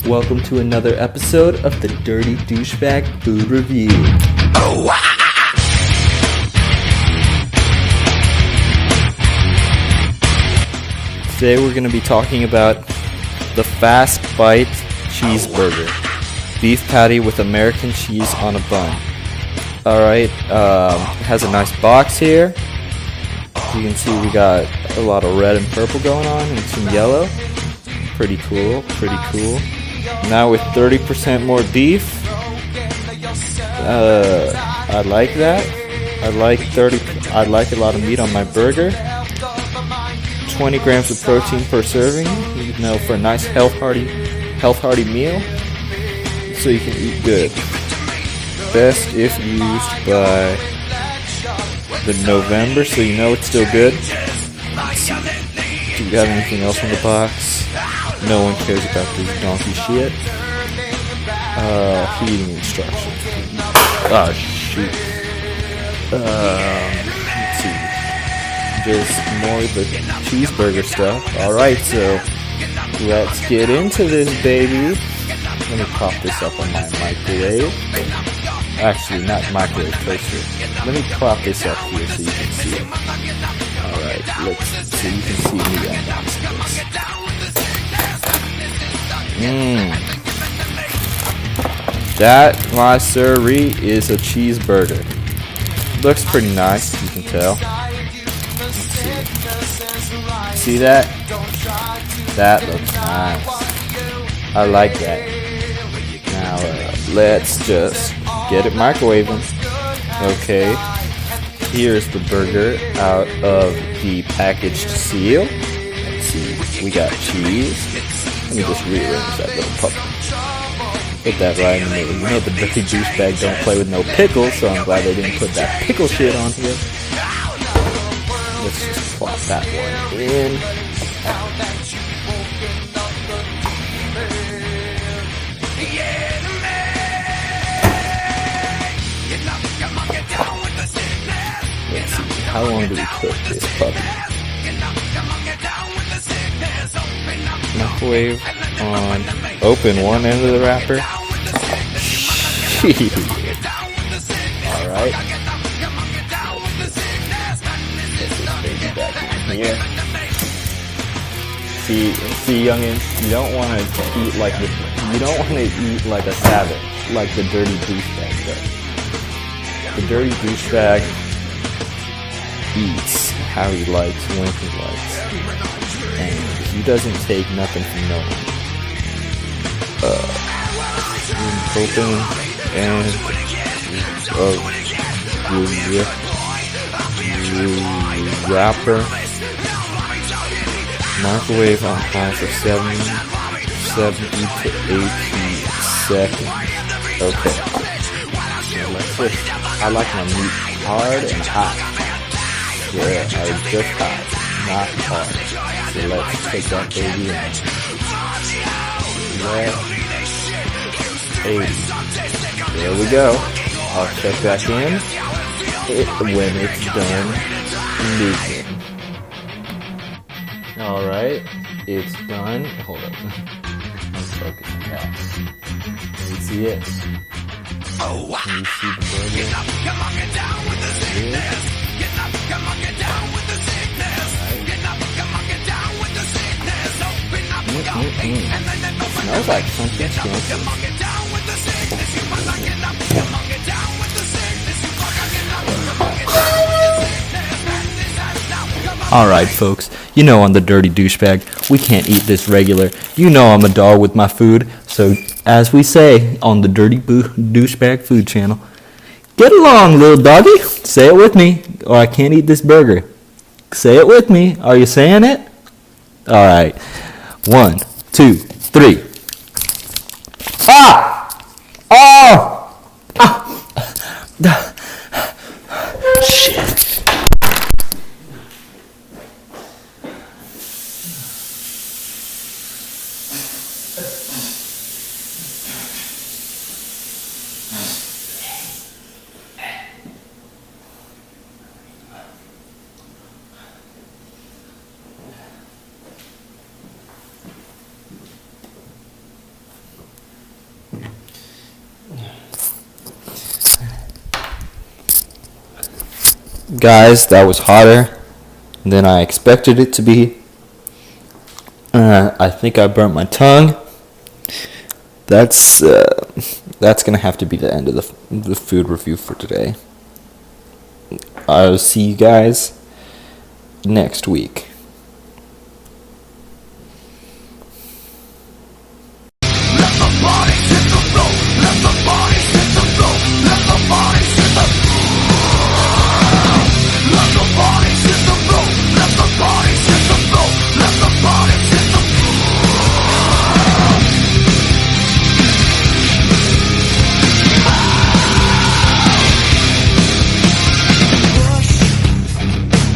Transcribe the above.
Welcome to another episode of the Dirty Douchebag Food Review. Today we're going to be talking about the Fast Bite Cheeseburger. Beef patty with American cheese on a bun. Alright, it has a nice box here. As you can see, we got a lot of red and purple going on and some yellow. Pretty cool. Now with 30% more beef. I like that. I like a lot of meat on my burger. 20 grams of protein per serving, you know, for a nice health hardy meal, so you can eat good. Best if used by the November, so you know it's still good. Do we have anything else in the box? No one cares about this donkey shit. Feeding instructions. Oh shoot. Let's see. Just more of the cheeseburger stuff. Alright, so let's get into this, baby. Let me pop this up on my microwave. Actually, not microwave, toaster. Let me prop this up here so you can see it. Alright, so you can see me unboxing this. That, my sirree, is a cheeseburger. Looks pretty nice, you can tell. See that? That looks nice. I like that. Now, let's just get it microwaving. Okay. Here's the burger out of the packaged seal. Let's see. We got cheese. Let me just rearrange that little puppy. Put that right in the middle. You know the dirty douchebag don't play with no pickles, so I'm glad they didn't put that pickle shit on here. Let's just plop that one in. Let's see, how long do we cook this puppy? Microwave on, open one end of the wrapper. Shit. Alright. Back in here. See, youngins, you don't want to eat like a savage, like the dirty douchebag does. The dirty douchebag eats how he likes, when he likes, and he doesn't take nothing from no one. Open and wrapper, microwave on high for 70 to 80 seconds. Okay. I like my meat hard and hot. Yeah, just hot, not hard. So let's take that baby in. Let 80. There we go. I'll check back in when it's done leaking. Alright, it's done. Hold up. I'm focusing now. Can you see it? Can you see the burger? Smells like something fancy. Alright folks, you know I'm the dirty douchebag. We can't eat this regular. You know I'm a dog with my food. So as we say on the Dirty Douchebag Food Channel, get along, little doggy. Say it with me, or I can't eat this burger. Say it with me. Are you saying it? Alright. 1, 2, 3. Ah! Oh! Ah! Shit. Guys, that was hotter than I expected it to be. I think I burnt my tongue. That's gonna have to be the end of the food review for today. I'll see you guys next week.